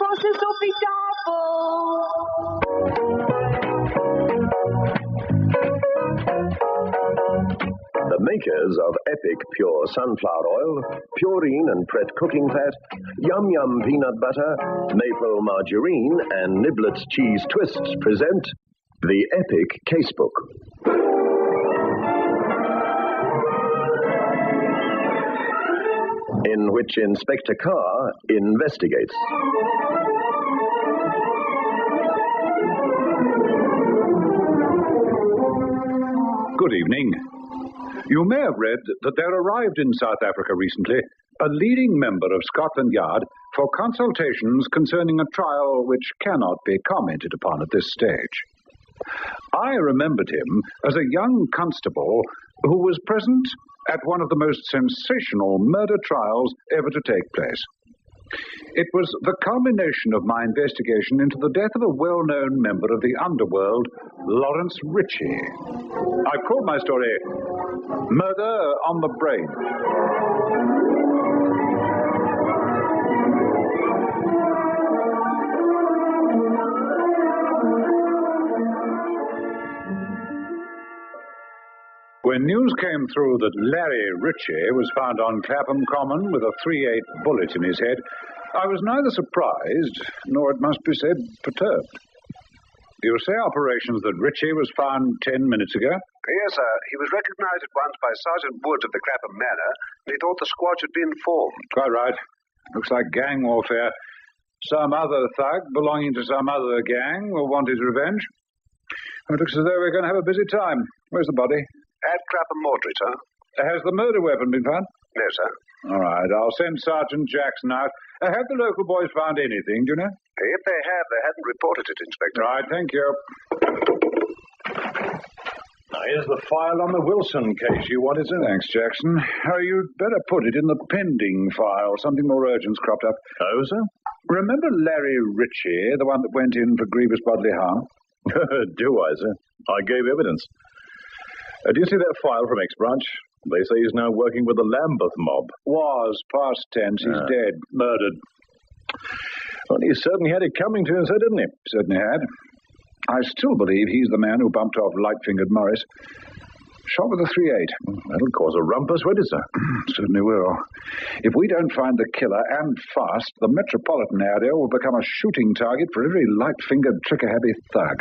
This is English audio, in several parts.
cosas The makers of Epic Pure Sunflower Oil, Purine and Pret Cooking Fat, Yum Yum Peanut Butter, Maple Margarine, and Niblets Cheese Twists present the Epic Casebook. In which Inspector Carr investigates. Good evening. You may have read that there arrived in South Africa recently a leading member of Scotland Yard for consultations concerning a trial which cannot be commented upon at this stage. I remembered him as a young constable who was present at one of the most sensational murder trials ever to take place. It was the culmination of my investigation into the death of a well-known member of the underworld, Lawrence Ritchie. I've called my story Murder on the Brain. When news came through that Larry Ritchie was found on Clapham Common with a .38 bullet in his head, I was neither surprised nor, it must be said, perturbed. You say, operations, that Ritchie was found 10 minutes ago? Yes, sir. He was recognized at once by Sergeant Wood of the Clapham Manor, and he thought the squad should be informed. Quite right. Looks like gang warfare. Some other thug belonging to some other gang will want his revenge. It looks as though we're going to have a busy time. Where's the body? At Clapham Mortuary, sir. Has the murder weapon been found? No, sir. All right, I'll send Sergeant Jackson out. Have the local boys found anything, do you know? If they have, they hadn't reported it, Inspector. Right, thank you. Now, here's the file on the Wilson case you wanted, sir. Thanks, Jackson. You'd better put it in the pending file. Something more urgent's cropped up. Oh, sir? Remember Larry Ritchie, the one that went in for grievous bodily harm? Do I, sir? I gave evidence. Do you see that file from X-Branch? They say he's now working with the Lambeth mob. Was, past tense. He's dead. Murdered. Well, he certainly had it coming to him, sir, didn't he? Certainly had. I still believe he's the man who bumped off light-fingered Morris. Shot with a .38. That'll cause a rumpus, won't it, sir? Certainly will. If we don't find the killer, and fast, the metropolitan area will become a shooting target for every light-fingered, trigger-happy thug.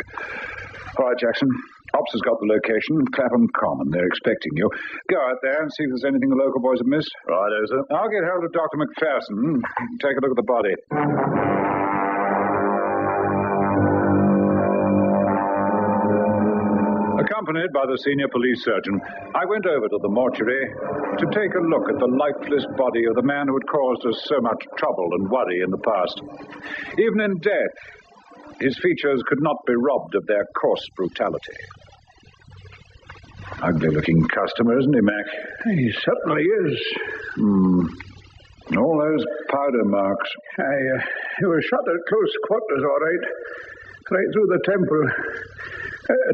All right, Jackson. Ops has got the location, Clapham Common. They're expecting you. Go out there and see if there's anything the local boys have missed. Righto, sir. I'll get hold of Dr. McPherson. Take a look at the body. Accompanied by the senior police surgeon, I went over to the mortuary to take a look at the lifeless body of the man who had caused us so much trouble and worry in the past. Even in death, his features could not be robbed of their coarse brutality. Ugly-looking customer, isn't he, Mac? He certainly is. All those powder marks. He was shot at close quarters, all right. Right through the temple.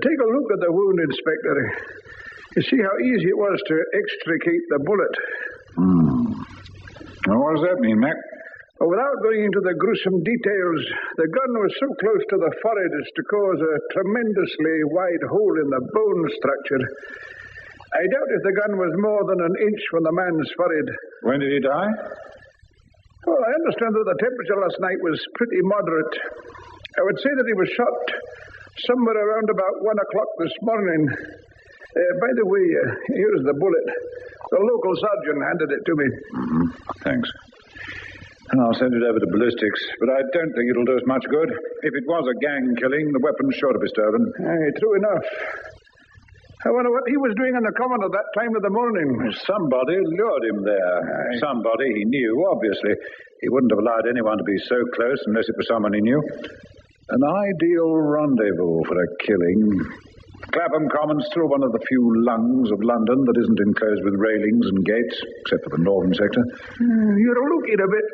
Take a look at the wound, Inspector. You see how easy it was to extricate the bullet. Now, what does that mean, Mac? Well, without going into the gruesome details, the gun was so close to the forehead as to cause a tremendously wide hole in the bone structure. I doubt if the gun was more than an inch from the man's forehead. When did he die? Well, I understand that the temperature last night was pretty moderate. I would say that he was shot somewhere around about 1 o'clock this morning. By the way, here's the bullet. The local surgeon handed it to me. Thanks. And I'll send it over to ballistics, but I don't think it'll do us much good. If it was a gang killing, the weapon's sure to be stolen. True enough. I wonder what he was doing on the common at that time of the morning. Somebody lured him there. Somebody he knew, obviously. He wouldn't have allowed anyone to be so close unless it was someone he knew. An ideal rendezvous for a killing. Clapham Common's still one of the few lungs of London that isn't enclosed with railings and gates, except for the northern sector. You're looking a bit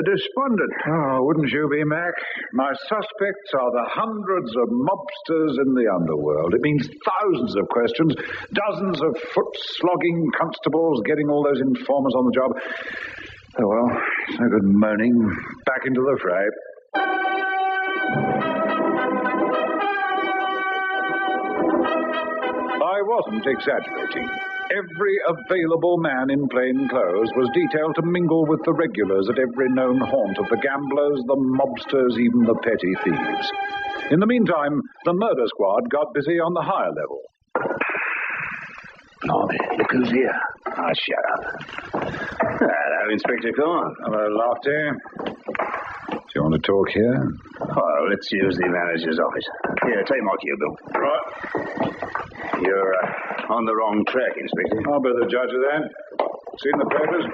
despondent. Oh, wouldn't you be, Mac? My suspects are the hundreds of mobsters in the underworld. It means thousands of questions, dozens of foot-slogging constables getting all those informers on the job. Oh, well, it's no good moaning. Back into the fray. I wasn't exaggerating. Every available man in plain clothes was detailed to mingle with the regulars at every known haunt of the gamblers, the mobsters, even the petty thieves. In the meantime, the murder squad got busy on the higher level. Blimey, look who's here. Ah, shut up. Hello, Inspector Corn. Hello, Lofty. Do you want to talk here? Oh, let's use the manager's office. Here, take my cue, Bill. Right. You're on the wrong track, Inspector. I'll be the judge of that. Seen the papers?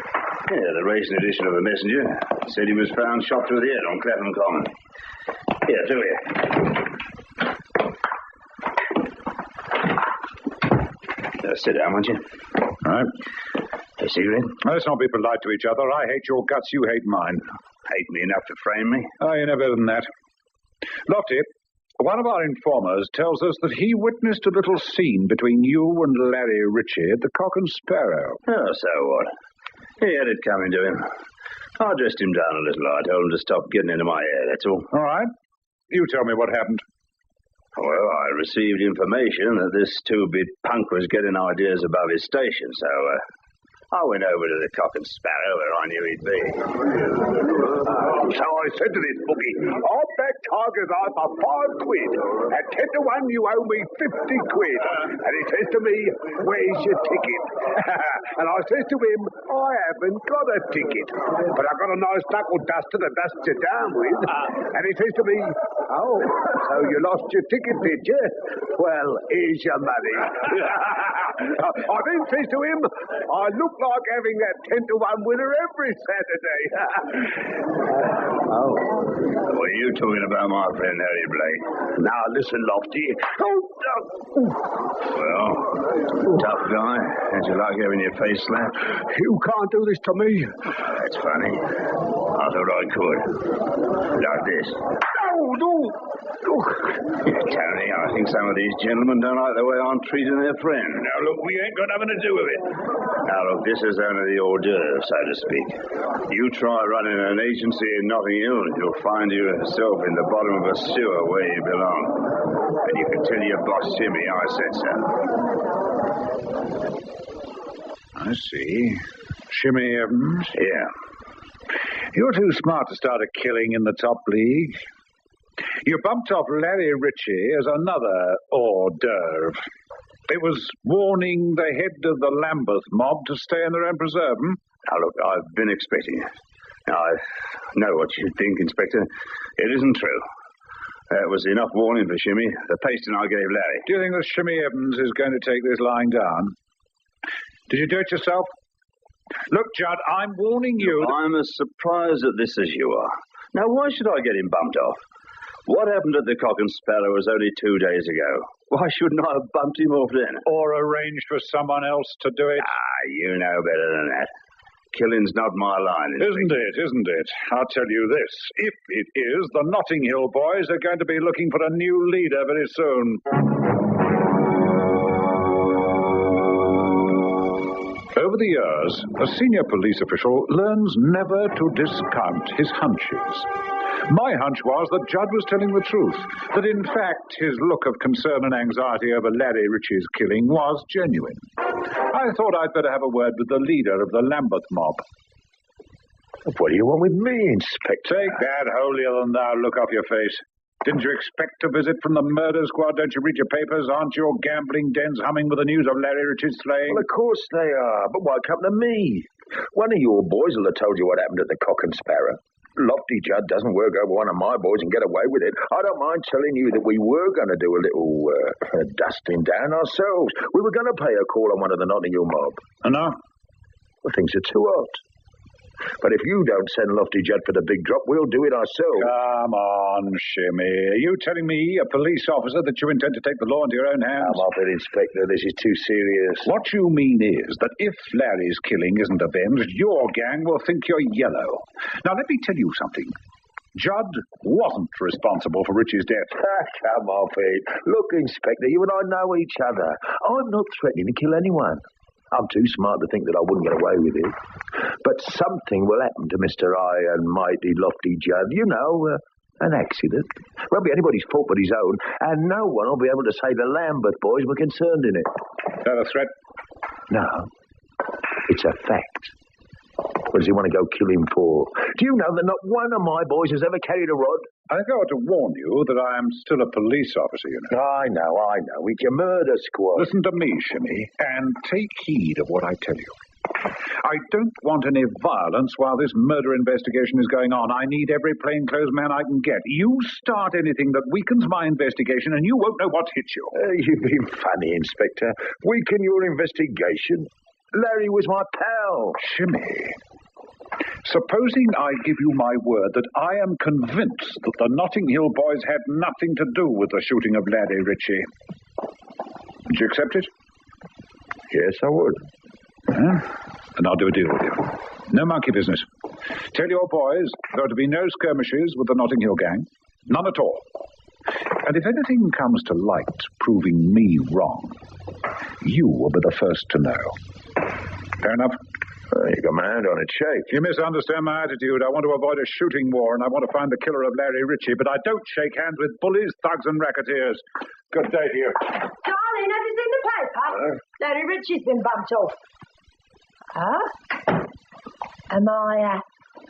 Yeah, the recent edition of the Messenger said he was found shot through the head on Clapham Common. Here, through here. Sit down, won't you? All right. A cigarette? Let's not be polite to each other. I hate your guts, you hate mine. Hate me enough to frame me? Oh, you're no better than that. Lofty, one of our informers tells us that he witnessed a little scene between you and Larry Ritchie at the Cock and Sparrow. Oh, so what? He had it coming to him. I dressed him down a little. I told him to stop getting into my hair, that's all. All right. You tell me what happened. Well, I received information that this two-bit punk was getting ideas above his station, so I went over to the Cock and Sparrow where I knew he'd be. So I said to this bookie, I'll back Tiger's Eye for £5. At 10 to 1, you owe me 50 quid. And he says to me, where's your ticket? And I says to him, I haven't got a ticket, but I've got a nice knuckle duster to dust you down with. And he says to me, oh, so you lost your ticket, did you? Well, here's your money. I then says to him, I look like having that 10 to 1 winner every Saturday. Oh. What are you talking about, my friend Harry Blake? Now, listen, Lofty. Well, tough guy. How'd you like having your face slapped? You can't do this to me. That's funny. I thought I could. Like this. No. Tony, I think some of these gentlemen don't like the way I'm treating their friend. Now, look, we ain't got nothing to do with it. Now, look, this is only the hors d'oeuvre, so to speak. You try running an agency in Notting Hill, and you'll find yourself in the bottom of a sewer where you belong. And you can tell your boss, Jimmy, I said so. I see. Shimmy Evans? Yeah. You're too smart to start a killing in the top league. You bumped off Larry Ritchie as another hors d'oeuvre. It was warning the head of the Lambeth mob to stay in their own preserve, Now, look, I've been expecting it. Now, I know what you think, Inspector. It isn't true. That was enough warning for Shimmy. The pasting I gave Larry. Do you think that Shimmy Evans is going to take this lying down? Did you do it yourself? Look, Judd, I'm warning you. I'm as surprised at this as you are. Now, why should I get him bumped off? What happened at the Cock and Sparrow was only 2 days ago. Why shouldn't I have bumped him off then? Or arranged for someone else to do it? Ah, you know better than that. Killing's not my line, Isn't it? I'll tell you this. If it is, the Notting Hill boys are going to be looking for a new leader very soon. Over the years, a senior police official learns never to discount his hunches. My hunch was that Judd was telling the truth, that in fact his look of concern and anxiety over Larry Ritchie's killing was genuine. I thought I'd better have a word with the leader of the Lambeth mob. What do you want with me, Inspector? Take that holier-than-thou look off your face. Didn't you expect a visit from the murder squad? Don't you read your papers? Aren't your gambling dens humming with the news of Larry Ritchie's slaying? Well, of course they are, but why come to me? One of your boys will have told you what happened at the Cock and Sparrow. Lofty Judd doesn't work over one of my boys and get away with it. I don't mind telling you that we were going to do a little dusting down ourselves. We were going to pay a call on one of the Notting Hill mob. Oh, no? Well, things are too hot. But if you don't send Lofty Judd for the big drop, we'll do it ourselves. Come on, Shimmy. Are you telling me, a police officer, that you intend to take the law into your own hands? Come off it, Inspector. This is too serious. What you mean is that if Larry's killing isn't avenged, your gang will think you're yellow. Now, let me tell you something. Judd wasn't responsible for Ritchie's death. Come off it. Look, Inspector, you and I know each other. I'm not threatening to kill anyone. I'm too smart to think that I wouldn't get away with it. But something will happen to Mr. Iron Mighty Lofty Judd. You know, An accident? Won't be anybody's fault but his own, and no one will be able to say the Lambeth boys were concerned in it. Is that a threat? No. It's a fact. What does he want to go kill him for? Do you know that not one of my boys has ever carried a rod? I think I ought to warn you that I am still a police officer, you know. I know. It's your murder squad. Listen to me, Shimmy, and take heed of what I tell you. I don't want any violence while this murder investigation is going on. I need every plainclothes man I can get. You start anything that weakens my investigation and you won't know what hit you. You've been funny, Inspector. Weaken your investigation. Larry was my pal. Shimmy, supposing I give you my word that I am convinced that the Notting Hill boys had nothing to do with the shooting of Larry Ritchie. Would you accept it? Yes, I would. And I'll do a deal with you. No monkey business. Tell your boys there are to be no skirmishes with the Notting Hill gang. None at all. And if anything comes to light proving me wrong, you will be the first to know. Fair enough? You got my hand on it. Shake. You misunderstand my attitude. I want to avoid a shooting war, and I want to find the killer of Larry Ritchie, but I don't shake hands with bullies, thugs, and racketeers. Good day to you. Darling, have you seen the paper? Larry Ritchie's been bumped off. Am I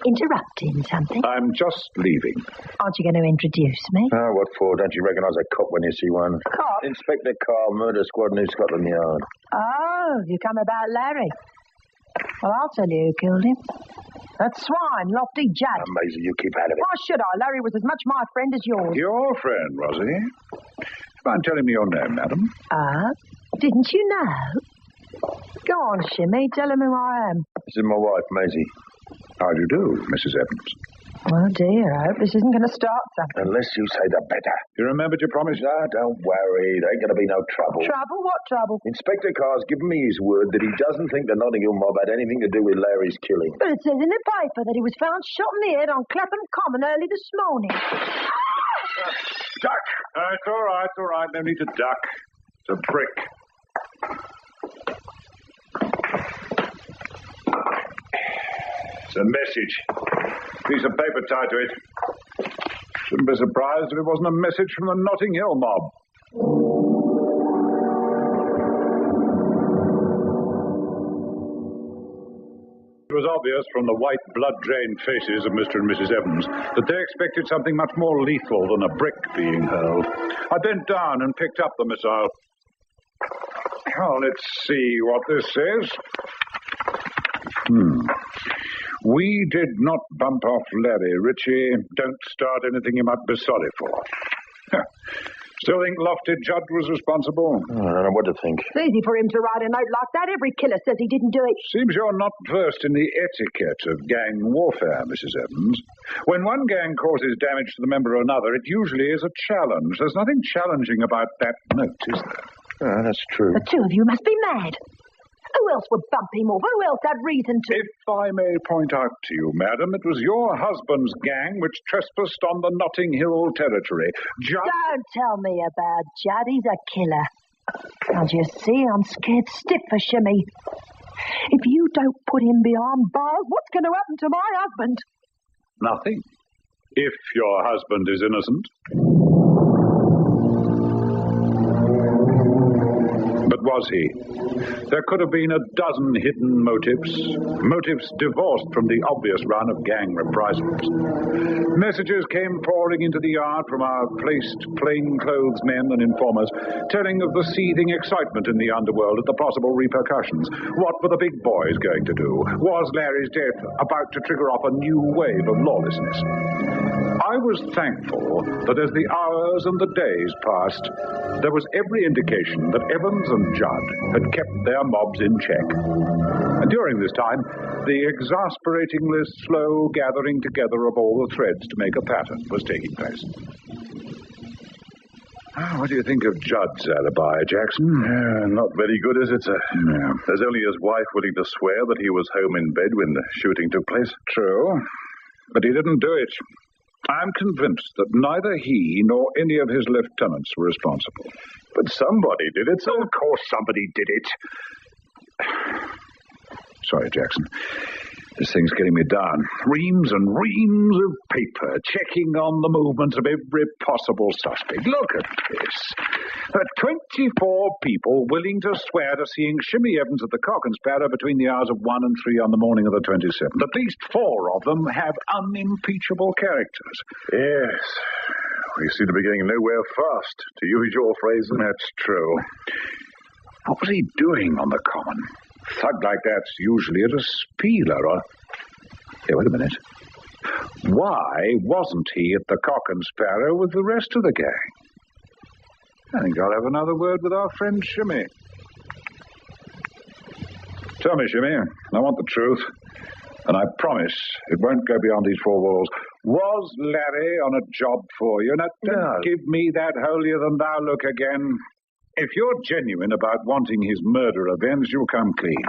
interrupting something? I'm just leaving. Aren't you going to introduce me? Oh, what for? Don't you recognise a cop when you see one? Cop? Inspector Carl, Murder Squad, New Scotland Yard. Oh, you come about Larry. Well, I'll tell you who killed him. That swine, Lofty Judd. Maisie, you keep out of it. Why should I? Larry was as much my friend as yours. Your friend, was he? Mind telling me your name, madam? Didn't you know? Go on, Shimmy, tell him who I am. This is my wife, Maisie. How do you do, Mrs. Evans? Oh, dear, I hope this isn't going to start something. Unless you say the better. You remembered your promise? No, don't worry. There ain't going to be no trouble. Trouble? What trouble? Inspector Carr's given me his word that he doesn't think the Notting Hill mob had anything to do with Larry's killing. But it says in the paper that he was found shot in the head on Clapham Common early this morning. Duck! It's all right. No need to duck. It's a brick. It's a message. Piece of paper tied to it. Shouldn't be surprised if it wasn't a message from the Notting Hill mob. It was obvious from the white, blood-drained faces of Mr. and Mrs. Evans that they expected something much more lethal than a brick being hurled. I bent down and picked up the missile. Oh, let's see what this says. We did not bump off Larry Ritchie. Don't start anything you might be sorry for. Still think Lofty Judd was responsible? I don't know what to think. It's easy for him to write a note like that. Every killer says he didn't do it. Seems you're not versed in the etiquette of gang warfare, Mrs. Evans. When one gang causes damage to the member of another, it usually is a challenge. There's nothing challenging about that note, is there? That's true. The two of you must be mad. Who else would bump him off? Who else had reason to? If I may point out to you, madam, it was your husband's gang which trespassed on the Notting Hill territory. Don't tell me about Judd. He's a killer. Can't you see I'm scared stiff for Shimmy? If you don't put him behind bars, what's going to happen to my husband? Nothing. If your husband is innocent. But was he? There could have been a dozen hidden motives divorced from the obvious run of gang reprisals. Messages came pouring into the yard from our placed plainclothes men and informers, telling of the seething excitement in the underworld at the possible repercussions. What were the big boys going to do? Was Larry's death about to trigger off a new wave of lawlessness? I was thankful that as the hours and the days passed, there was every indication that Evans and Judd had kept their mobs in check. And during this time, the exasperatingly slow gathering together of all the threads to make a pattern was taking place. What do you think of Judd's alibi, Jackson? Not very good, is it, sir? No. There's only his wife willing to swear that he was home in bed when the shooting took place. True, but he didn't do it. I'm convinced that neither he nor any of his lieutenants were responsible. But somebody did it, sir. Of course somebody did it. Sorry, Jackson. This thing's getting me down. Reams and reams of paper, checking on the movements of every possible suspect. Look at this. There are 24 people willing to swear to seeing Shimmy Evans at the Cock and Sparrow between the hours of 1 and 3 on the morning of the 27th. At least 4 of them have unimpeachable characters. Yes. We seem to be getting nowhere fast, to use your phrase. That's true. What was he doing on the common? A thug like that's usually at a spieler or... Hey, wait a minute. Why wasn't he at the Cock and Sparrow with the rest of the gang? I think I'll have another word with our friend Shimmy. Tell me, Shimmy, I want the truth. And I promise it won't go beyond these 4 walls. Was Larry on a job for you? Now, don't give me that holier-than-thou look again. If you're genuine about wanting his murder avenged, you'll come clean.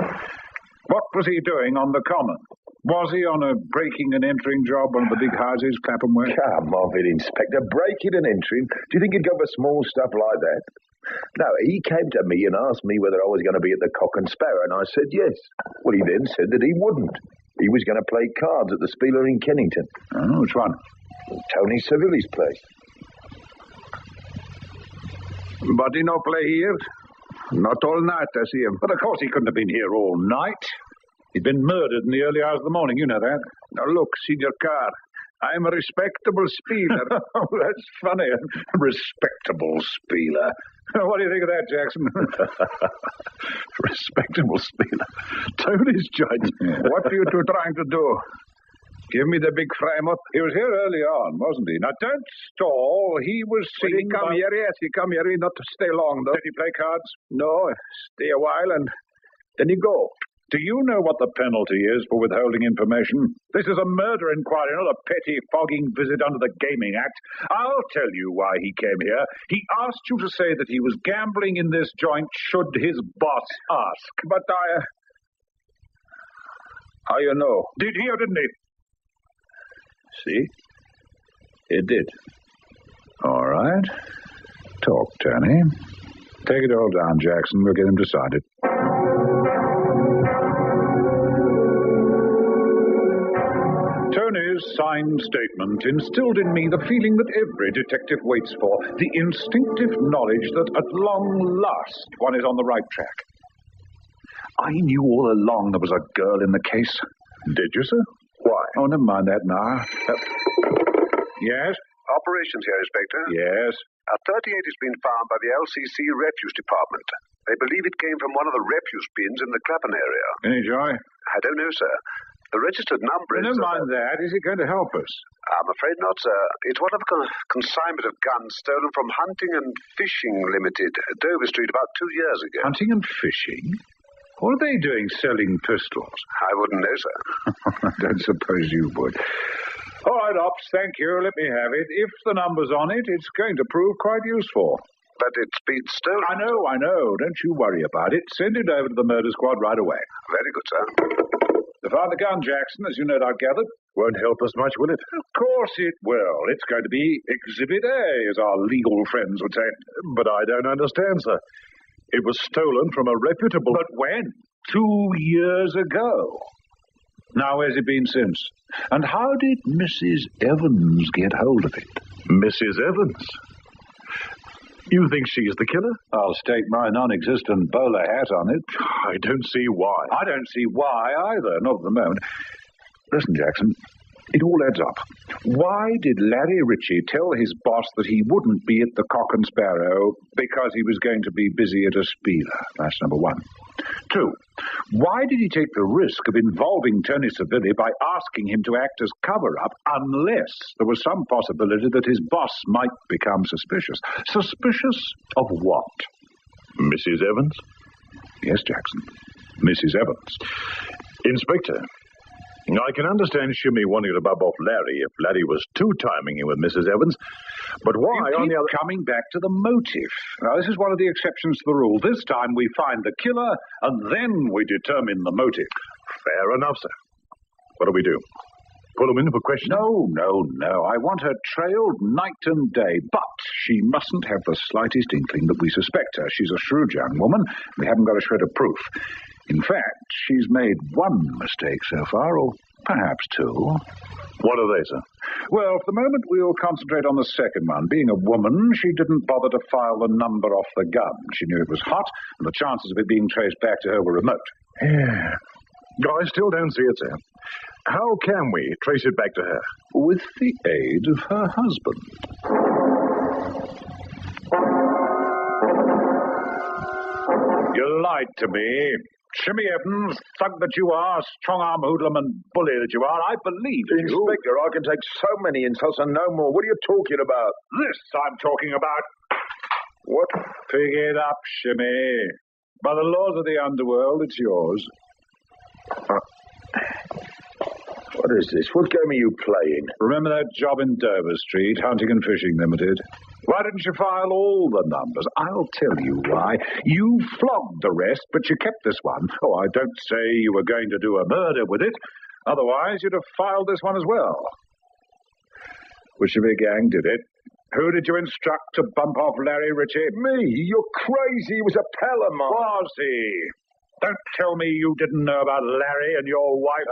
What was he doing on the common? Was he on a breaking and entering job, one of the big houses Clapham were? Come off it, Inspector. Breaking and entering? Do you think he'd go for small stuff like that? No, he came to me and asked me whether I was going to be at the Cock and Sparrow, and I said yes. Well, he then said that he wouldn't. He was going to play cards at the Spieler in Kennington. Oh, which one? Tony Savilli's place. But he no play here? Not all night, I see him. But of course he couldn't have been here all night. He'd been murdered in the early hours of the morning, you know that. Now look, Senior Carr, I'm a respectable spieler. Oh, that's funny. A respectable spieler. What do you think of that, Jackson? Respectable spieler. Tony's judge. What are you two trying to do? Give me the big frame up. He was here early on, wasn't he? Now, don't stall. He was seen... He come here, yes. He come here. He not to stay long, though. Did he play cards? No. Stay a while, and then he go. Do you know what the penalty is for withholding information? This is a murder inquiry, not a petty fogging visit under the Gaming Act. I'll tell you why he came here. He asked you to say that he was gambling in this joint should his boss ask. But how you know? Did he or didn't he? See? It did. All right. Talk, Tony. Take it all down, Jackson. We'll get him decided. Tony's signed statement instilled in me the feeling that every detective waits for, the instinctive knowledge that at long last one is on the right track. I knew all along there was a girl in the case. Did you, sir? Why? Oh, never mind that now. Yes? Operations here, Inspector. Yes? A 38 has been found by the LCC Refuse Department. They believe it came from one of the refuse bins in the Clapham area. Any joy? I don't know, sir. The registered number is... Never mind that. Is it going to help us? I'm afraid not, sir. It's one of a consignment of guns stolen from Hunting and Fishing Limited, Dover Street, about 2 years ago. Hunting and fishing? What are they doing selling pistols? I wouldn't know, sir. I don't suppose you would. All right, Ops, thank you. Let me have it. If the number's on it, it's going to prove quite useful. But it's been stolen. I know. Don't you worry about it. Send it over to the murder squad right away. Very good, sir. They found the gun, Jackson, as you no doubt gathered. Won't help us much, will it? Of course it will. It's going to be Exhibit A, as our legal friends would say. But I don't understand, sir. It was stolen from a reputable... But when? 2 years ago. Now, where's it been since? And how did Mrs. Evans get hold of it? Mrs. Evans? You think she's the killer? I'll stake my non-existent bowler hat on it. I don't see why. I don't see why either, not at the moment. Listen, Jackson, it all adds up. Why did Larry Ritchie tell his boss that he wouldn't be at the Cock and Sparrow because he was going to be busy at a spieler? That's number one. 2, why did he take the risk of involving Tony Savilli by asking him to act as cover-up unless there was some possibility that his boss might become suspicious? Suspicious of what? Mrs. Evans? Yes, Jackson. Mrs. Evans. Inspector, I can understand Shimmy wanting to bub off Larry if Larry was two-timing him with Mrs. Evans, but why you on keep the other... coming back to the motive. Now, this is one of the exceptions to the rule. This time we find the killer, and then we determine the motive. Fair enough, sir. What do we do? Pull him in for questioning? No. I want her trailed night and day, but she mustn't have the slightest inkling that we suspect her. She's a shrewd young woman. We haven't got a shred of proof. In fact, she's made one mistake so far, or perhaps two. What are they, sir? Well, for the moment, we'll concentrate on the second one. Being a woman, she didn't bother to file the number off the gun. She knew it was hot, and the chances of it being traced back to her were remote. Yeah. I still don't see it, sir. How can we trace it back to her? With the aid of her husband. You lied to me. Shimmy Evans, thug that you are, strong-arm hoodlum and bully that you are, I believe you. Inspector, I can take so many insults and no more. What are you talking about? This I'm talking about. What? Pick it up, Shimmy. By the laws of the underworld, it's yours. What is this? What game are you playing? Remember that job in Dover Street, Hunting and Fishing Limited? Why didn't you file all the numbers? I'll tell you why. You flogged the rest, but you kept this one. Oh, I don't say you were going to do a murder with it. Otherwise, you'd have filed this one as well. Which of your gang did it? Who did you instruct to bump off Larry Ritchie? Me? You're crazy. He was a pal of mine. Was he? Don't tell me you didn't know about Larry and your wife.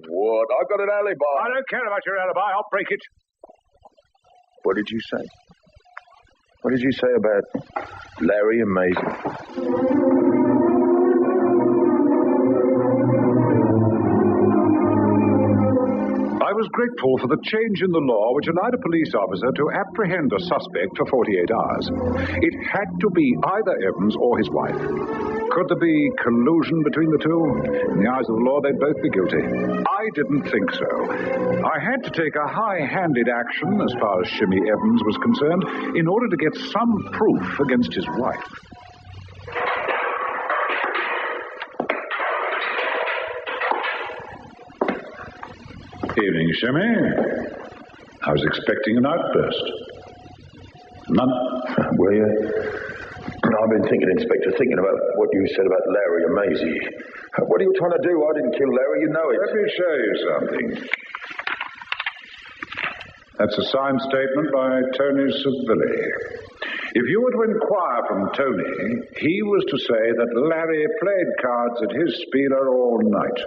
What? I got an alibi. I don't care about your alibi. I'll break it. What did you say? What did you say about Larry and Maisie? I was grateful for the change in the law which allowed a police officer to apprehend a suspect for 48 hours. It had to be either Evans or his wife. Could there be collusion between the two? In the eyes of the law, they'd both be guilty. I didn't think so. I had to take a high-handed action as far as Shimmy Evans was concerned in order to get some proof against his wife. Evening, Shimmy. I was expecting an outburst. None? Were you? I've been thinking, Inspector, about what you said about Larry and Maisie. What are you trying to do? I didn't kill Larry, you know it. Let me show you something. That's a signed statement by Tony Savilli. If you were to inquire from Tony, he was to say that Larry played cards at his spieler all night.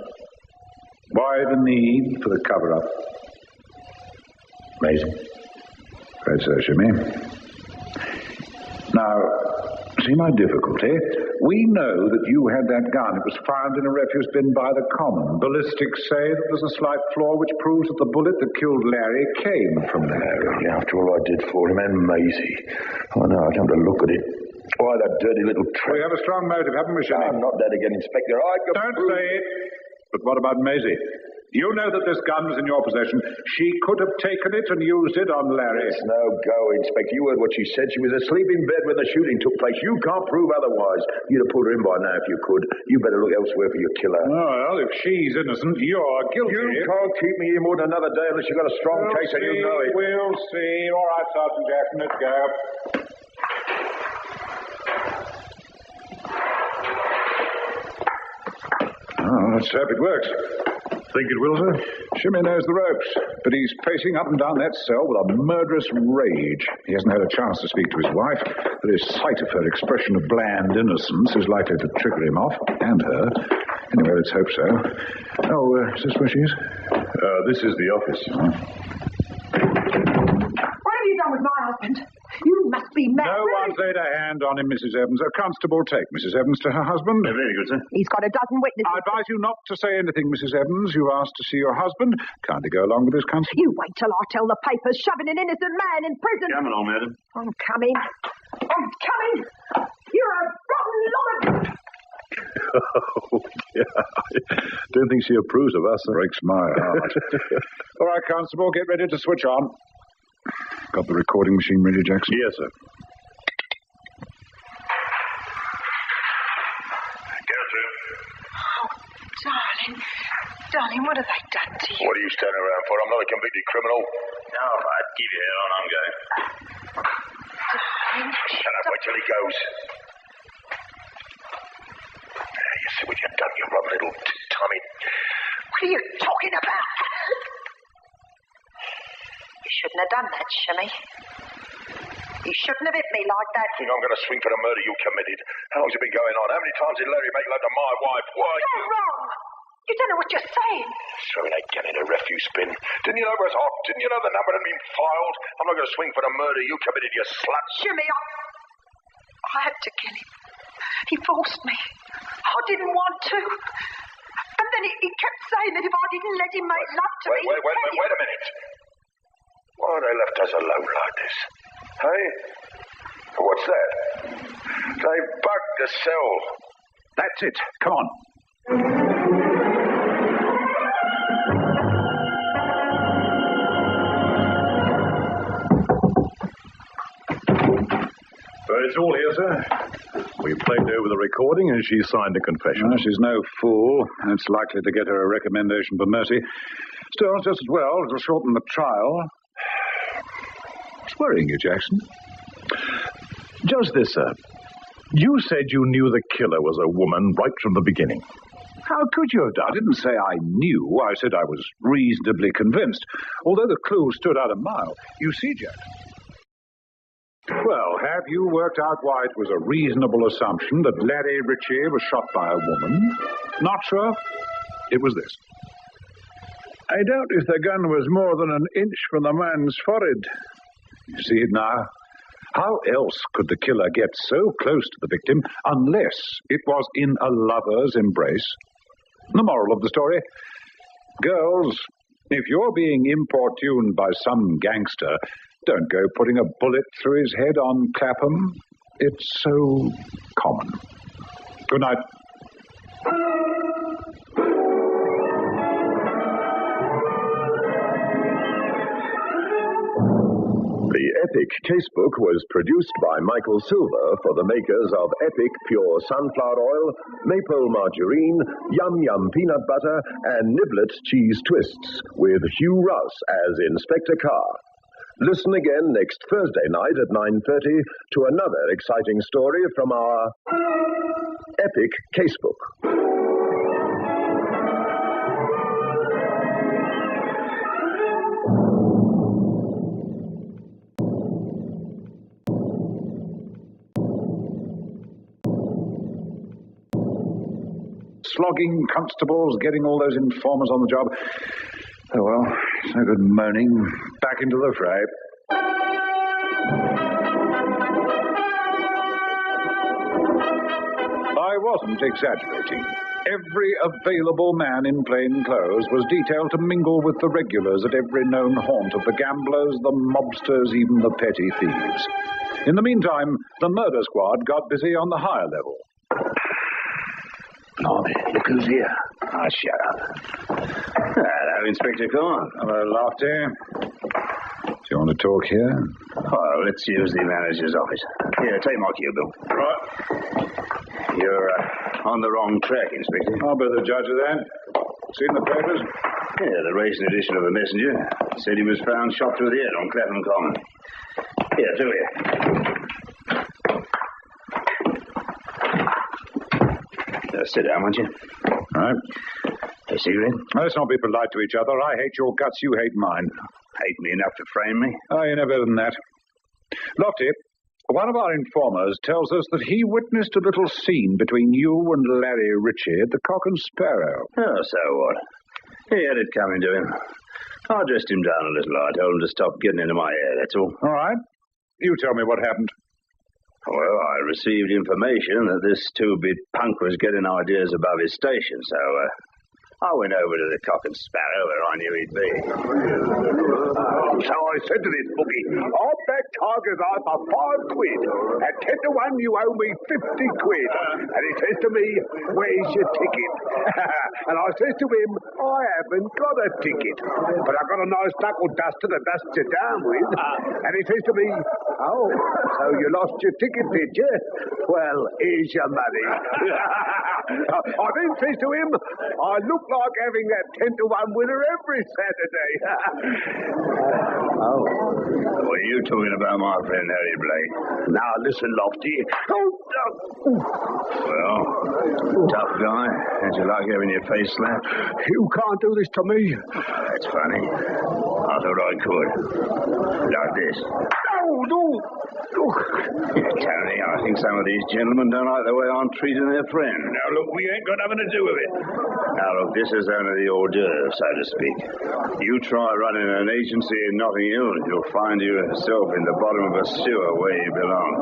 Why the need for the cover-up? Maisie. Right so, Shimmy. Now, see my difficulty? We know that you had that gun. It was found in a refuse bin by the common. Ballistics say that there's a slight flaw which proves that the bullet that killed Larry came from Larry. After all I did for him and Maisie. Oh, no, I come to look at it. Why, that dirty little trick. We have a strong motive, haven't we, Shimmy? I'm not that again, Inspector. Don't say it. But what about Maisie? You know that this gun was in your possession. She could have taken it and used it on Larry. It's no go, Inspector. You heard what she said. She was asleep in bed when the shooting took place. You can't prove otherwise. You'd have put her in by now if you could. You better look elsewhere for your killer. Oh, well, if she's innocent, you're guilty. You can't keep me here more than another day unless you've got a strong case and you know it. We'll see. All right, Sergeant Jackson, let's go. Oh, let's hope it works. Think it will, sir? Shimmy knows the ropes, but he's pacing up and down that cell with a murderous rage. He hasn't had a chance to speak to his wife. The sight of her expression of bland innocence is likely to trigger him off, and her. Anyway, let's hope so. Oh, is this where she is? This is the office. What have you done with my husband? You must be mad. No one's laid a hand on him, Mrs. Evans. A constable, take Mrs. Evans to her husband. Very good, sir. He's got a dozen witnesses. I advise you not to say anything, Mrs. Evans. You've asked to see your husband. Kindly go along with this, constable. You wait till I tell the papers, shoving an innocent man in prison. Come along, madam. I'm coming. I'm coming. You're a rotten lot of... Oh, yeah. I don't think she approves of us. Breaks my heart. All right, constable, get ready to switch on. Got the recording machine ready, Jackson? Yes, sir. Darling, what have they done to you? What are you standing around for? I'm not a convicted criminal. All right, keep your head on. I'm going. Darling, Shut up. Wait till he goes. You see what you've done, you rotten little Tommy. what are you talking about? You shouldn't have done that, Shimmy. He shouldn't have hit me like that. I think I'm going to swing for the murder you committed. How long's it been going on? How many times did Larry make love to my wife? Why? You're wrong. You don't know what you're saying. Throwing that gun in a refuse bin. Didn't you know it was hot? Didn't you know the number had been filed? I'm not going to swing for the murder you committed, you slut. Jimmy, I had to kill him. He forced me. I didn't want to. And then he kept saying that if I didn't let him make love to me... Wait a minute. Why have they left us alone like this? Hey? What's that? They bugged the cell. That's it. Come on. Well, it's all here, sir. We played over the recording and she signed a confession. Well, she's no fool. It's likely to get her a recommendation for mercy. Still, just as well. It'll shorten the trial. What's worrying you, Jackson? Just this, sir. You said you knew the killer was a woman right from the beginning. How could you have done? I didn't say I knew. I said I was reasonably convinced, although the clue stood out a mile. You see, Jackson. Well, have you worked out why it was a reasonable assumption that Larry Ritchie was shot by a woman? Not sure? It was this. I doubt if the gun was more than an inch from the man's forehead. You see it now? How else could the killer get so close to the victim unless it was in a lover's embrace? The moral of the story? Girls, if you're being importuned by some gangster, don't go putting a bullet through his head on Clapham. It's so common. Good night. The Epic Casebook was produced by Michael Silver for the makers of Epic Pure Sunflower Oil, Maple Margarine, Yum Yum Peanut Butter, and Niblets Cheese Twists, with Hugh Rouse as Inspector Carr. Listen again next Thursday night at 9:30 to another exciting story from our Epic Casebook. Slogging constables, getting all those informers on the job. Oh, well, it's no good moaning. Back into the fray. I wasn't exaggerating. Every available man in plain clothes was detailed to mingle with the regulars at every known haunt of the gamblers, the mobsters, even the petty thieves. In the meantime, the murder squad got busy on the higher level. Blimey, look who's here. Ah, shut up. Hello, Inspector Carr. Hello, Lofty. Do you want to talk here? Oh, let's use the manager's office. Here, take my cue, Bill. Right. You're on the wrong track, Inspector. I'll be the judge of that. Seen the papers? Yeah, the recent edition of the Messenger said he was found shot through the head on Clapham Common. Here, through here. Sit down, won't you? All right. A cigarette? Let's not be polite to each other. I hate your guts, you hate mine. Hate me enough to frame me? Oh, you're no better than that. Lofty, one of our informers tells us that he witnessed a little scene between you and Larry Ritchie at the Cock and Sparrow. Oh, so what? He had it coming to him. I dressed him down a little. I told him to stop getting into my hair, that's all. All right. You tell me what happened. Well, I received information that this two-bit punk was getting ideas above his station, so I went over to the Cock and Sparrow where I knew he'd be. So I said to this bookie, I'll back Tiger's Eye for £5. At 10 to 1, you owe me £50. And he says to me, where's your ticket? And I says to him, I haven't got a ticket, but I've got a nice knuckle duster to dust you down with. And he says to me, oh, so you lost your ticket, did you? Well, here's your money. I then says to him, I look like having that 10 to 1 winner every Saturday. Oh. What are you talking about, my friend Harry Blake? Now, listen, Lofty. Well, tough guy. How'd you like having your face slapped? You can't do this to me. That's funny. I thought I could. Like this. Tony, I think some of these gentlemen don't like the way I'm treating their friend. Now, look, we ain't got nothing to do with it. Now, look, this is only the hors d'oeuvre, so to speak. You try running an agency in Notting Hill, and you'll find yourself in the bottom of a sewer where you belong.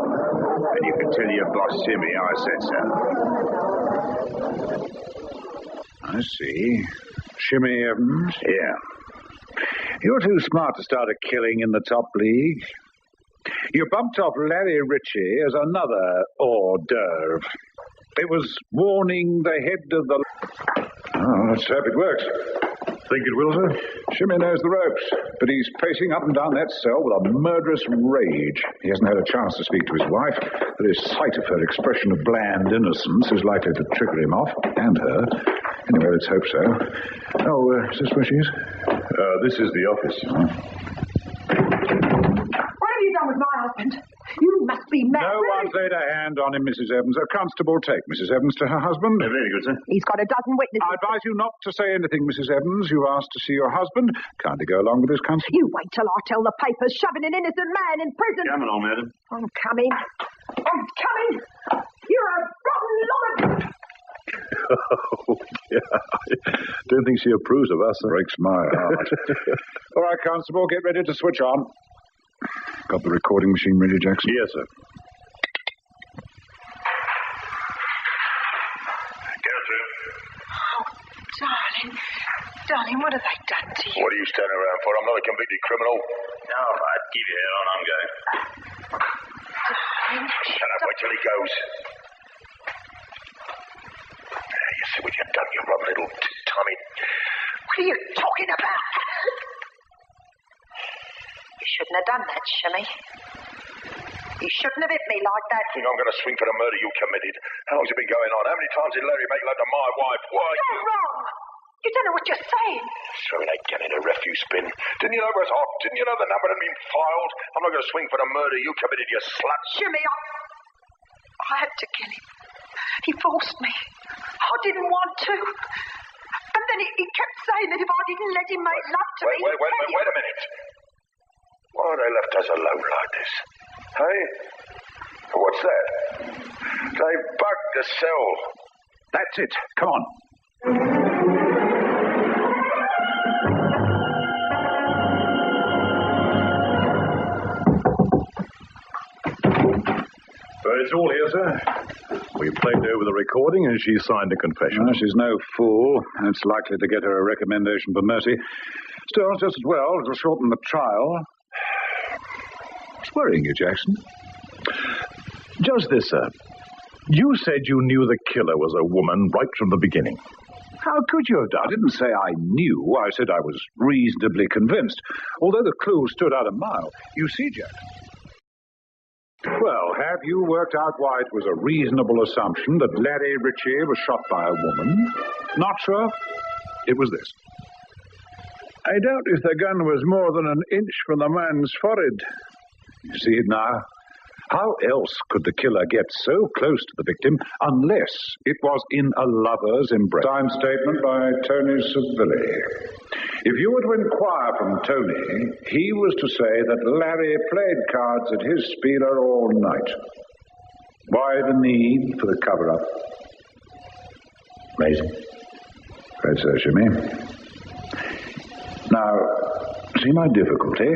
And you can tell your boss, Jimmy, I said so. I see. Shimmy Evans? Yeah. You're too smart to start a killing in the top league. You bumped off Larry Ritchie as another hors d'oeuvre. It was warning the head of the... Oh, let's hope it works. Think it will, sir? Shimmy knows the ropes, but he's pacing up and down that cell with a murderous rage. He hasn't had a chance to speak to his wife, but his sight of her expression of bland innocence is likely to trigger him off, and her. Anyway, let's hope so. Oh, is this where she is? This is the office. What have you done with my husband? You must be mad. No one's laid a hand on him, Mrs. Evans. A constable take Mrs. Evans to her husband. Very good, sir. He's got a dozen witnesses. I advise you not to say anything, Mrs. Evans. You asked to see your husband. Kindly go along with this, constable. You wait till I tell the papers shoving an innocent man in prison. Come along, madam. I'm coming. I'm coming. You're a rotten lot of... Oh, yeah. I don't think she approves of us. Breaks my heart. All right, constable, get ready to switch on. Got the recording machine ready, Jackson? Yes, sir. Darling, what have they done to you? What are you standing around for? I'm not a convicted criminal. All right, keep your head on. I'm going. Darling, Shut up. Wait till he goes. You see what you've done, you rotten little Tommy. what are you talking about? You shouldn't have done that, Shimmy. You shouldn't have hit me like that. Think I'm going to swing for the murder you committed? How long's it been going on? How many times did Larry make love to my wife? Why? You're wrong. You don't know what you're saying. Throwing that gun in a refuse bin. Didn't you know it was hot? Didn't you know the number had been filed? I'm not going to swing for the murder you committed, you slut. Shimmy, I had to kill him. He forced me. I didn't want to. And then he kept saying that if I didn't let him make love to me... Wait a minute. Why have they left us alone like this? Hey? What's that? They bugged the cell. That's it. Come on. Well, it's all here, sir. We played over the recording and she signed a confession. Well, she's no fool. It's likely to get her a recommendation for mercy. Still, just as well, it'll shorten the trial. What's worrying you, Jackson? Just this, sir. You said you knew the killer was a woman right from the beginning. How could you have done? I didn't say I knew. I said I was reasonably convinced, although the clue stood out a mile. You see, Jackson. Well, have you worked out why it was a reasonable assumption that Larry Ritchie was shot by a woman? Not sure? It was this. I doubt if the gun was more than an inch from the man's forehead. You see it now? How else could the killer get so close to the victim unless it was in a lover's embrace? Signed statement by Tony Savilli. If you were to inquire from Tony, he was to say that Larry played cards at his spieler all night. Why the need for the cover-up? Amazing. Right, so, Jimmy. Now, see my difficulty?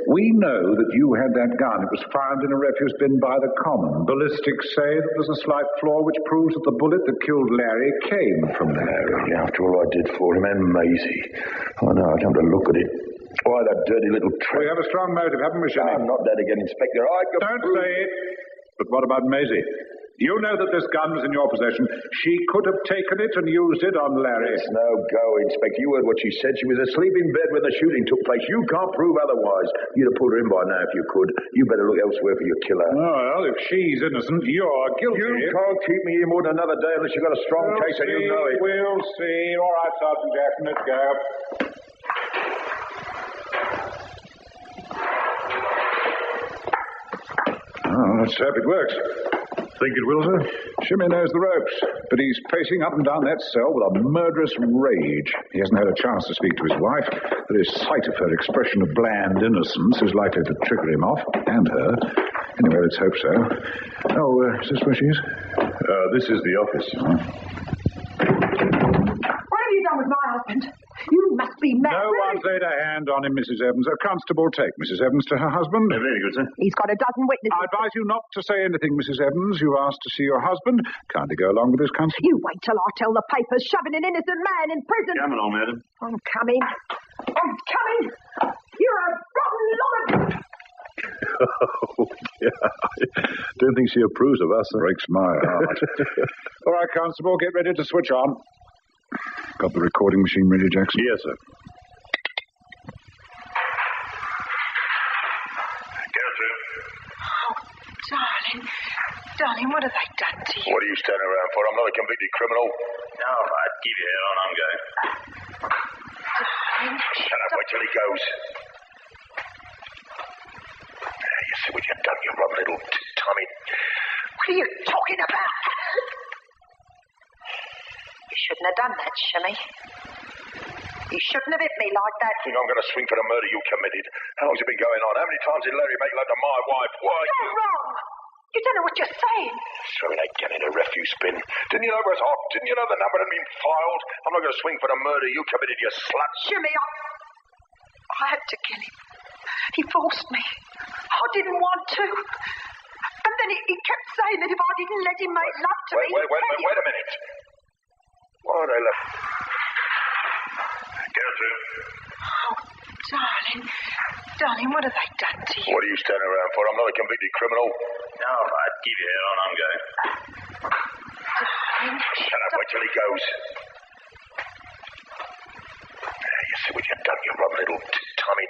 We know that you had that gun. It was found in a refuse bin by the common. Ballistics say that there's a slight flaw which proves that the bullet that killed Larry came from there. Larry, after all I did for him, and Maisie. Oh, no, I come to look at it. Why, that dirty little trick. We have a strong motive, haven't we, Shimmy? I'm not that again, Inspector. I can Don't prove... say it. But what about Maisie? You know that this gun was in your possession. She could have taken it and used it on Larry. It's no go, Inspector. You heard what she said. She was asleep in bed when the shooting took place. You can't prove otherwise. You'd have put her in by now if you could. You better look elsewhere for your killer. Well, if she's innocent, you're guilty. You can't keep me here more than another day unless you've got a strong case and you know it. We'll see. All right, Sergeant Jackson, let's go. Oh, let's hope it works. Think it will, sir? Shimmy knows the ropes, but he's pacing up and down that cell with a murderous rage. He hasn't had a chance to speak to his wife, but his sight of her expression of bland innocence is likely to trigger him off, and her. Anyway, let's hope so. Oh, is this where she is? This is the office. What have you done with my husband? You must be mad. No one's laid a hand on him, Mrs. Evans. A constable, take Mrs. Evans to her husband. Very good, sir. He's got a dozen witnesses. I advise you not to say anything, Mrs. Evans. You asked to see your husband. Kindly go along with this, constable. You wait till I tell the papers shoving an innocent man in prison. Come along, madam. I'm coming. I'm coming. You're a rotten lot of... Oh, yeah. I don't think she approves of us. Breaks my heart. All right, constable, get ready to switch on. Got the recording machine ready, Jackson? Yes, sir. Gertrude. Oh, darling, what have they done to you? What are you standing around for? I'm not a convicted criminal. All right, keep your head on. I'm going. Darling, Shut up, wait till he goes. You see what you've done, you rotten little Tommy. what are you talking about? You shouldn't have done that, Shimmy. You shouldn't have hit me like that. Think I'm going to swing for the murder you committed? How long's it been going on? How many times did Larry make love to my wife? Why? You're wrong. You don't know what you're saying. Throwing that gun in a refuse bin. Didn't you know it was hot? Didn't you know the number had been filed? I'm not going to swing for the murder you committed, you slut. Shimmy, I had to kill him. He forced me. I didn't want to. And then he kept saying that if I didn't let him make love to me... Wait a minute. Why are they left? Gertrude. Oh, darling, what have they done to you? What are you standing around for? I'm not a convicted criminal. All right, keep your head on. I'm going. Darling, Shut up, wait till he goes. You see what you've done, you rotten little Tommy.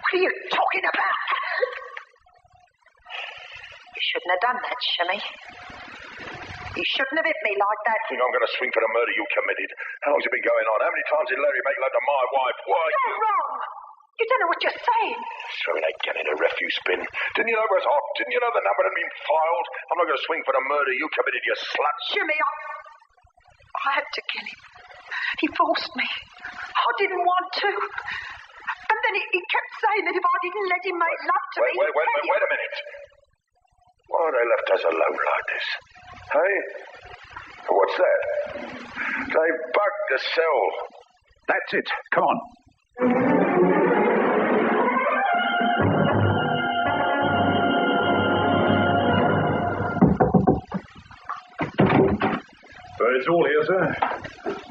what are you talking about? You shouldn't have done that, Shimmy. You shouldn't have hit me like that. Think I'm going to swing for the murder you committed? How long's it been going on? How many times did Larry make love to my wife? Why? You're wrong. You don't know what you're saying. Throwing that gun in a refuse bin. Didn't you know it was hot? Didn't you know the number had been filed? I'm not going to swing for the murder you committed, you slut. Shimmy, I had to kill him. He forced me. I didn't want to. And then he kept saying that if I didn't let him make love to me... Wait a minute. Why are they left us alone like this? Hey? What's that? They bugged the cell. That's it. Come on. Well, it's all here, sir.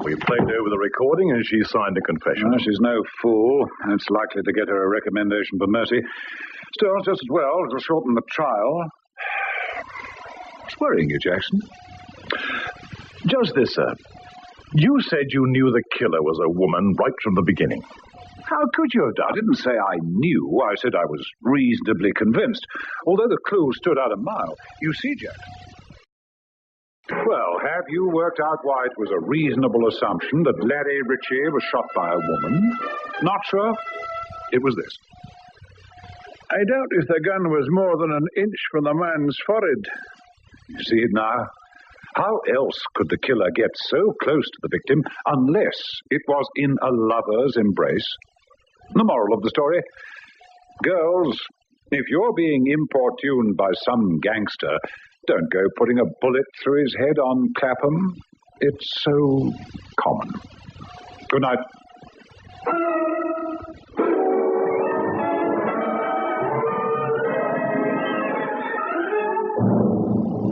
We played over the recording and she signed a confession. Well, she's no fool. It's likely to get her a recommendation for mercy. Still, just as well. It'll shorten the trial. What's worrying you, Jackson? Just this, sir. You said you knew the killer was a woman right from the beginning. How could you have done? I didn't say I knew. I said I was reasonably convinced, although the clue stood out a mile. You see, Jackson. Well, have you worked out why it was a reasonable assumption that Larry Ritchie was shot by a woman? Not sure? It was this. I doubt if the gun was more than an inch from the man's forehead. You see it now? How else could the killer get so close to the victim unless it was in a lover's embrace? The moral of the story: girls, if you're being importuned by some gangster, don't go putting a bullet through his head on Clapham. It's so common. Good night.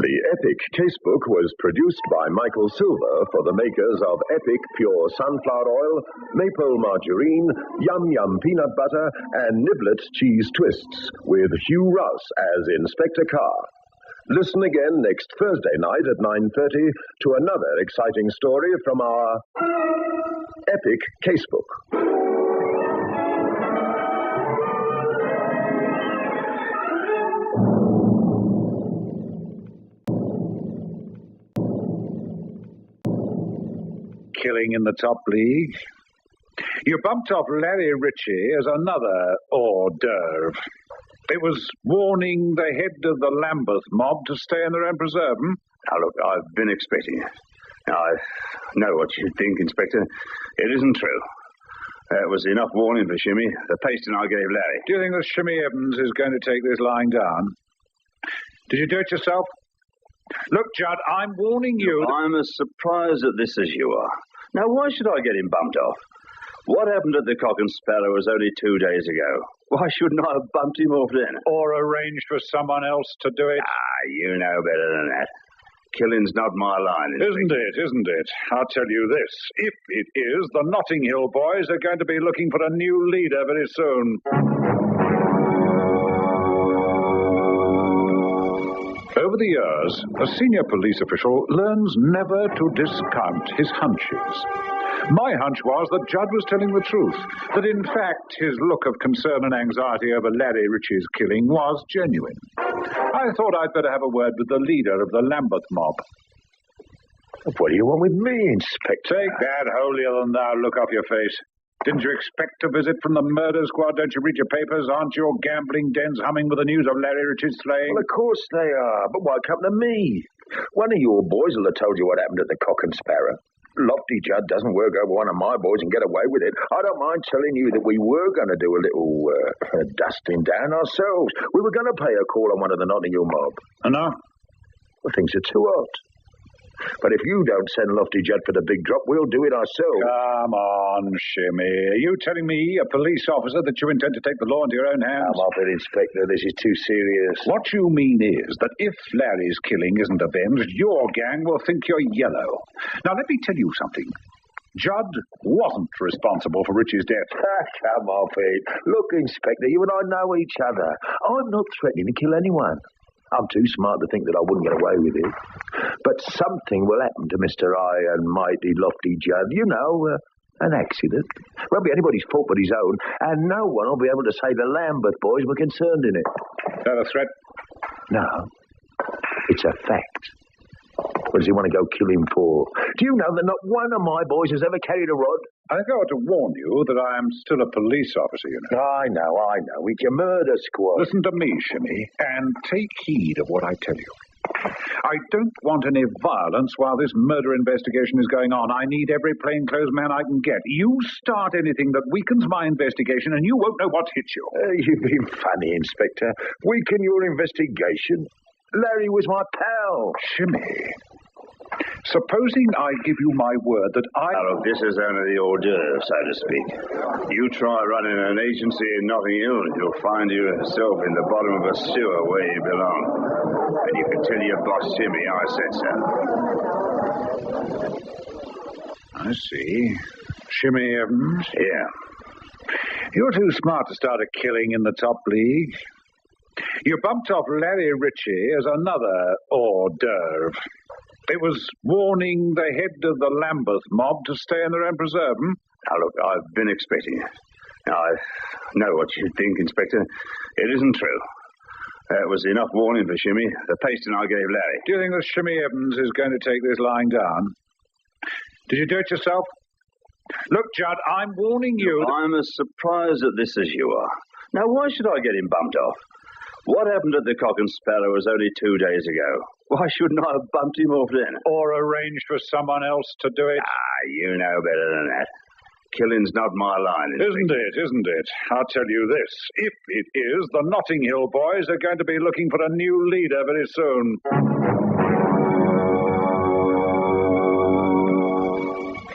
The Epic Casebook was produced by Michael Silver for the makers of Epic Pure Sunflower Oil, Maple Margarine, Yum Yum Peanut Butter, and Niblets Cheese Twists, with Hugh Ross as Inspector Carr. Listen again next Thursday night at 9:30 to another exciting story from our Epic Casebook. Killing in the top league. You bumped off Larry Ritchie as another hors d'oeuvre. It was warning the head of the Lambeth mob to stay in their own preserve, Now, look, I've been expecting it. Now, I know what you think, Inspector. It isn't true. That was enough warning for Shimmy. The pasting I gave Larry. Do you think that Shimmy Evans is going to take this lying down? Did you do it yourself? Look, Judd, I'm warning you. I'm as surprised at this as you are. Now, why should I get him bumped off? What happened at the Cock and Sparrow was only 2 days ago. Why shouldn't I have bumped him off then? Or arranged for someone else to do it? You know better than that. Killing's not my line, Isn't it? I'll tell you this. If it is, the Notting Hill boys are going to be looking for a new leader very soon. Over the years, a senior police official learns never to discount his hunches. My hunch was that Judd was telling the truth, that in fact his look of concern and anxiety over Larry Ritchie's killing was genuine. I thought I'd better have a word with the leader of the Lambeth mob. What do you want with me, Inspector? Take that holier-than-thou look off your face. Didn't you expect a visit from the murder squad? Don't you read your papers? Aren't your gambling dens humming with the news of Larry Ritchie's slaying? Well, of course they are, but why come to me? One of your boys will have told you what happened at the Cock and Sparrow. Lofty Judd doesn't work over one of my boys and get away with it. I don't mind telling you that we were going to do a little dusting down ourselves. We were going to pay a call on one of the Notting Hill mob. And now? Well, things are too hot. But if you don't send Lofty Judd for the big drop, we'll do it ourselves. Come on, Shimmy. Are you telling me, a police officer, that you intend to take the law into your own hands? Come off it, Inspector. This is too serious. What you mean is that if Larry's killing isn't avenged, your gang will think you're yellow. Now, let me tell you something. Judd wasn't responsible for Richie's death. Come off it. Look, Inspector, you and I know each other. I'm not threatening to kill anyone. I'm too smart to think that I wouldn't get away with it. But something will happen to Mr. I and mighty Lofty Judd. You know, an accident. Won't be anybody's fault but his own, and no one will be able to say the Lambeth boys were concerned in it. Is that a threat? No. It's a fact. What does he want to go kill him for? Do you know that not one of my boys has ever carried a rod? I think I ought to warn you that I am still a police officer, you know. I know. It's your murder squad. Listen to me, Shimmy, and take heed of what I tell you. I don't want any violence while this murder investigation is going on. I need every plainclothes man I can get. You start anything that weakens my investigation and you won't know what hit you. You've been funny, Inspector. Weaken your investigation? Larry was my pal. Shimmy, supposing I give you my word that I... Now, look, this is only the hors d'oeuvre, so to speak. You try running an agency in Notting Hill and you'll find yourself in the bottom of a sewer where you belong. And you can tell your boss, Shimmy, I said so. I see. Shimmy Evans? Yeah. You're too smart to start a killing in the top league. You bumped off Larry Ritchie as another hors d'oeuvre. It was warning the head of the Lambeth mob to stay in their own preserve, Now, look, I've been expecting it. Now, I know what you think, Inspector. It isn't true. That was enough warning for Shimmy. The pasting I gave Larry. Do you think that Shimmy Evans is going to take this lying down? Did you do it yourself? Look, Judd, I'm warning you... I'm as surprised at this as you are. Now, why should I get him bumped off? What happened at the Cock and Sparrow was only 2 days ago. Why shouldn't I have bumped him off then? Or arranged for someone else to do it? You know better than that. Killing's not my line, Isn't it? I'll tell you this. If it is, the Notting Hill boys are going to be looking for a new leader very soon.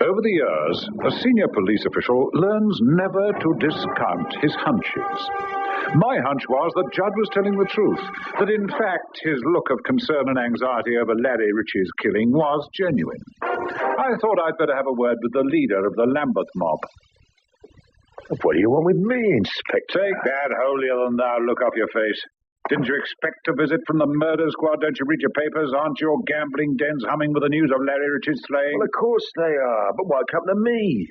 Over the years, a senior police official learns never to discount his hunches. My hunch was that Judd was telling the truth, that in fact his look of concern and anxiety over Larry Ritchie's killing was genuine. I thought I'd better have a word with the leader of the Lambeth mob. What do you want with me, Inspector? Take that holier-than-thou look off your face. Didn't you expect a visit from the murder squad? Don't you read your papers? Aren't your gambling dens humming with the news of Larry Ritchie's slaying? Well, of course they are, but why come to me?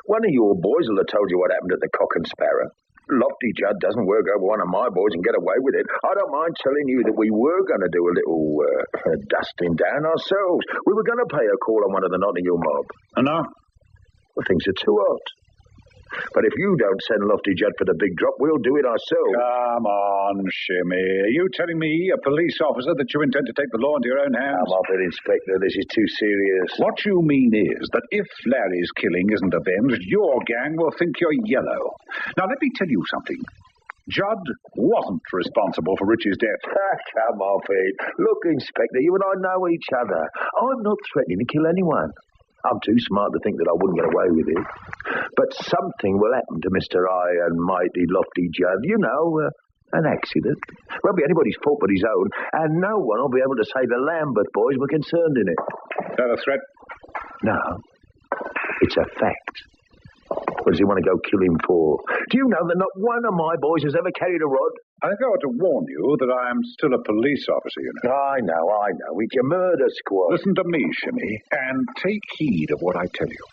One of your boys will have told you what happened at the Cock and Sparrow. Lofty Judd doesn't work over one of my boys and get away with it. I don't mind telling you that we were going to do a little dusting down ourselves. We were going to pay a call on one of the Notting Hill mob. And now? Well, things are too hot. But if you don't send Lofty Judd for the big drop, we'll do it ourselves. Come on, on, Shimmy. Are you telling me, a police officer, that you intend to take the law into your own hands? Come off it, Inspector. This is too serious. What you mean is that if Larry's killing isn't avenged, your gang will think you're yellow. Now, let me tell you something. Judd wasn't responsible for Richie's death. Come off it. Look, Inspector, you and I know each other. I'm not threatening to kill anyone. I'm too smart to think that I wouldn't get away with it. But something will happen to Mr. High and Mighty Lofty Judd. You know, an accident. Won't be anybody's fault but his own, and no one will be able to say the Lambeth boys were concerned in it. Is that a threat? No. It's a fact. What does he want to go kill him for? Do you know that not one of my boys has ever carried a rod? I ought to warn you that I am still a police officer, you know. I know. It's your murder squad. Listen to me, Shimmy, and take heed of what I tell you.